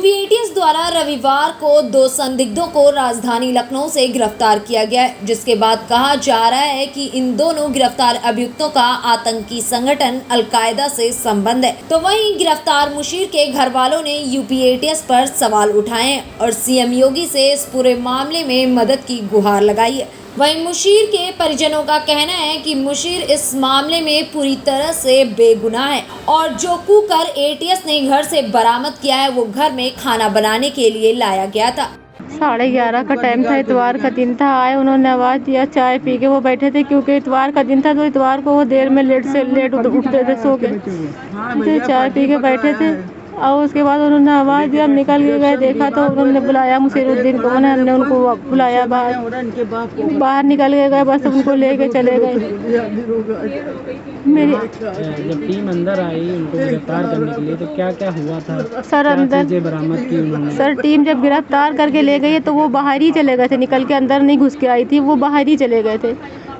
UP ATS द्वारा रविवार को 2 संदिग्धों को राजधानी लखनऊ से गिरफ्तार किया गया है, जिसके बाद कहा जा रहा है कि इन दोनों गिरफ्तार अभियुक्तों का आतंकी संगठन अलकायदा से संबंध है। तो वहीं गिरफ्तार मुशीर के घर वालों ने यूपी एटीएस पर सवाल उठाए हैं और सीएम योगी से इस पूरे मामले में मदद की गुहार लगाई है। वहीं मुशीर के परिजनों का कहना है कि मुशीर इस मामले में पूरी तरह से बेगुनाह है और जो कुकर एटीएस ने घर से बरामद किया है वो घर में खाना बनाने के लिए लाया गया था। 11:30 का टाइम था, इतवार का दिन था। आए, उन्होंने आवाज़ दिया, चाय पी के वो बैठे थे क्योंकि इतवार का दिन था तो इतवार को वो देर में लेट से लेट उठते थे सो के, तो चाय पी के बैठे थे। और उसके बाद उन्होंने आवाज़ दिया, हम निकल के गए, देखा तो उन्होंने बुलाया मुसीरुद्दीन को, हमने उनको बुलाया बाहर निकल के गए, बस उनको लेके चले गए। मेरी जब टीम अंदर आई उनको गिरफ्तार करने के लिए तो क्या क्या हुआ था सर? अंदर बरामद की उन्होंने? सर टीम जब गिरफ्तार करके ले गई तो वो बाहर ही चले गए थे, निकल के अंदर नहीं घुस के आई थी, वो बाहर ही चले गए थे,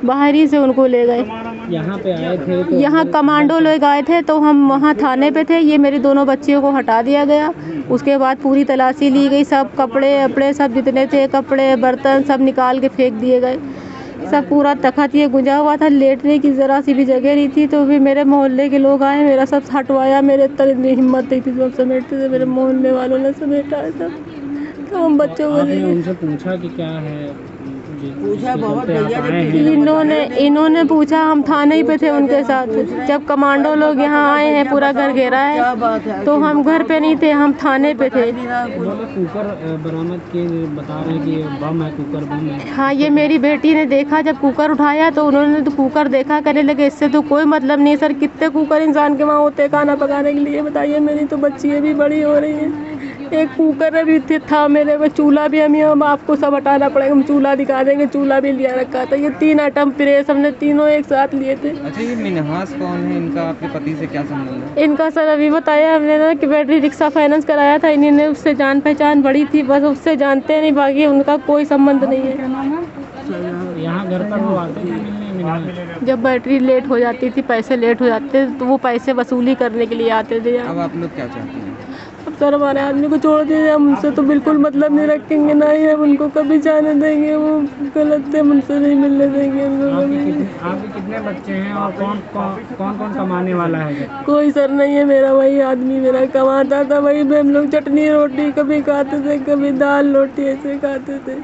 बाहर ही से उनको ले गए। यहाँ पे आए थे तो यहाँ कमांडो लोग आए थे तो हम वहाँ थाने पे थे, ये मेरे दोनों बच्चियों को हटा दिया गया। उसके बाद पूरी तलाशी ली गई, सब कपड़े अपड़े सब जितने थे कपड़े बर्तन सब निकाल के फेंक दिए गए। सब पूरा तखत ये गुंजा हुआ था, लेटने की ज़रा सी भी जगह नहीं थी। तो फिर मेरे मोहल्ले के लोग आए, मेरा सब हटवाया, मेरे तक में हिम्मत नहीं थी सब समेटते थे, मेरे मोहल्ले वालों ने समेटा है सब। तो हम बच्चों को उनसे पूछा कि क्या है, पूछा बहुत इन्होंने पूछा, हम थाने ही पे थे उनके साथ। जब कमांडो लोग यहाँ आए हैं, पूरा घर घेरा है, तो हम घर पे नहीं थे, हम थाने पे थे। कुकर बरामद किए, बता रहे हैं कि बम है, कुकर बम है। हाँ, ये मेरी बेटी ने देखा, जब कुकर उठाया तो उन्होंने तो कुकर देखा, कहने लगे इससे तो कोई मतलब नहीं। सर कितने कुकर इंसान के वहाँ होते खाना पकाने के लिए, बताइए। मेरी तो बच्ची भी बड़ी हो रही है, एक कुकर भी था मेरे को, चूल्हा भी हम आपको सब हटाना पड़ेगा, हम चूल्हा दिखा देंगे, चूल्हा भी लिया रखा था। ये 3 आइटम प्रेस हमने तीनों एक साथ लिए थे। अच्छा, ये मिन्हास कौन है? इनका आपके पति से क्या संबंध है? इनका सर अभी बताया हमने ना कि बैटरी रिक्शा फाइनेंस कराया था, इन्हीं ने उससे जान पहचान बड़ी थी, बस उससे जानते नहीं, बाकी उनका कोई संबंध नहीं है। यहाँ घर पर वो आते थे, जब बैटरी लेट हो जाती थी, पैसे लेट हो जाते तो वो पैसे वसूली करने के लिए आते थे। अब आप लोग क्या चाहते हैं? अब सर हमारे आदमी को छोड़ दीजिए, हम उनसे तो बिल्कुल मतलब नहीं रखेंगे, ना ही हम उनको कभी जाने देंगे, वो गलत है, उनसे नहीं मिलने देंगे। आपके कितने बच्चे हैं और कौन कौन कमाने वाला है? कोई सर नहीं है मेरा, वही आदमी मेरा कमाता था, वही पे हम लोग चटनी रोटी कभी खाते थे, कभी दाल रोटी ऐसे खाते थे,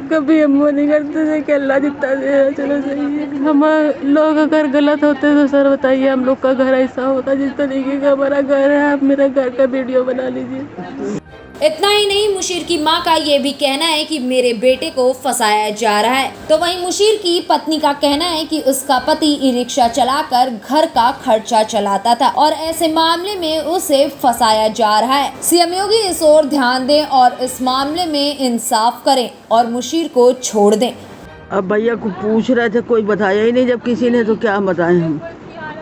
कभी हम वो नहीं करते थे कि अल्लाह जितना दे चलो सही है। हम लोग अगर गलत होते तो सर बताइए, हम लोग का घर ऐसा होता जिस तरीके का हमारा घर है, आप मेरा घर का वीडियो बना लीजिए। इतना ही नहीं, मुशीर की मां का ये भी कहना है कि मेरे बेटे को फंसाया जा रहा है। तो वहीं मुशीर की पत्नी का कहना है कि उसका पति ई रिक्शा चलाकर घर का खर्चा चलाता था और ऐसे मामले में उसे फंसाया जा रहा है। सीएम योगी इस ओर ध्यान दें और इस मामले में इंसाफ करें और मुशीर को छोड़ दें। अब भैया को पूछ रहे थे, कोई बताया ही नहीं, जब किसी ने तो क्या बताएं हम,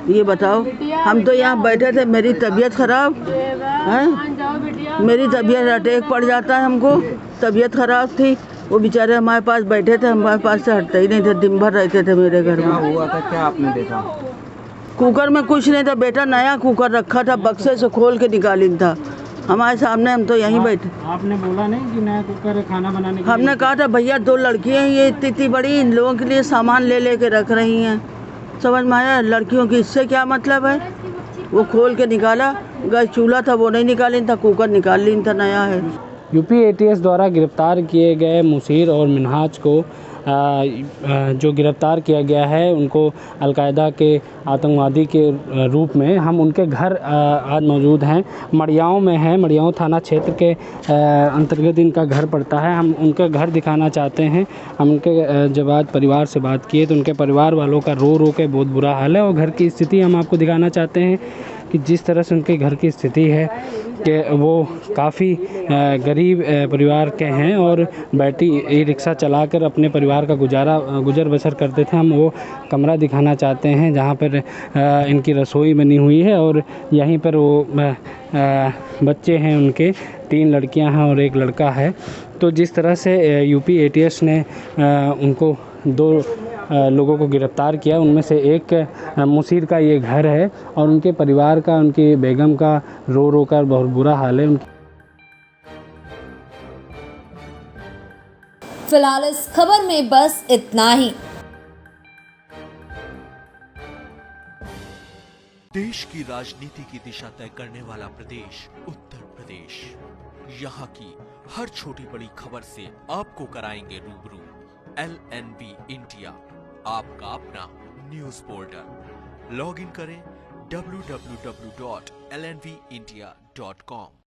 ये बताओ। हम तो यहाँ बैठे थे, मेरी तबीयत खराब है, मेरी तबीयत अटैक पड़ जाता है हमको, तबीयत खराब थी, वो बेचारे हमारे पास बैठे थे, हमारे पास से हटते ही नहीं थे, दिन भर रहते थे मेरे घर में। क्या हुआ था, क्या आपने देखा? कुकर में कुछ नहीं था बेटा, नया कुकर रखा था, बक्से से खोल के निकाली था हमारे सामने, हम तो यहीं बैठे। आपने बोला नहीं कि नया कुकर खाना बनाने के लिए? हमने कहा था भैया 2 लड़कियाँ ये इतनी बड़ी, इन लोगों के लिए सामान ले के रख रही हैं, समझ में आया? लड़कियों की इससे क्या मतलब है? वो खोल के निकाला, गैस चूल्हा था वो नहीं निकाली था, कुकर निकाल ली था, नया है। यूपी एटीएस द्वारा गिरफ्तार किए गए मुशीर और मिन्हाज को जो गिरफ्तार किया गया है, उनको अलकायदा के आतंकवादी के रूप में, हम उनके घर आज मौजूद हैं, मड़ियाओं में हैं, मड़ियाओं थाना क्षेत्र के अंतर्गत इनका घर पड़ता है। हम उनके घर दिखाना चाहते हैं। हम उनके जब आज परिवार से बात किए तो उनके परिवार वालों का रो के बहुत बुरा हाल है और घर की स्थिति हम आपको दिखाना चाहते हैं कि जिस तरह से उनके घर की स्थिति है कि वो काफ़ी गरीब परिवार के हैं और बैटरी ई रिक्शा चलाकर अपने परिवार का गुजर बसर करते थे। हम वो कमरा दिखाना चाहते हैं जहाँ पर इनकी रसोई बनी हुई है और यहीं पर वो बच्चे हैं, उनके 3 लड़कियां हैं और 1 लड़का है। तो जिस तरह से यूपी एटीएस ने उनको 2 लोगों को गिरफ़्तार किया, उनमें से एक मुशीर का ये घर है और उनके परिवार का, उनकी बेगम का रो कर बहुत बुरा हाल है। फिलहाल इस खबर में बस इतना ही। देश की राजनीति की दिशा तय करने वाला प्रदेश उत्तर प्रदेश। यहाँ की हर छोटी बड़ी खबर से आपको कराएंगे रूबरू। LNV इंडिया, आपका अपना न्यूज पोर्टल। लॉग इन करें www.lnvindia.com।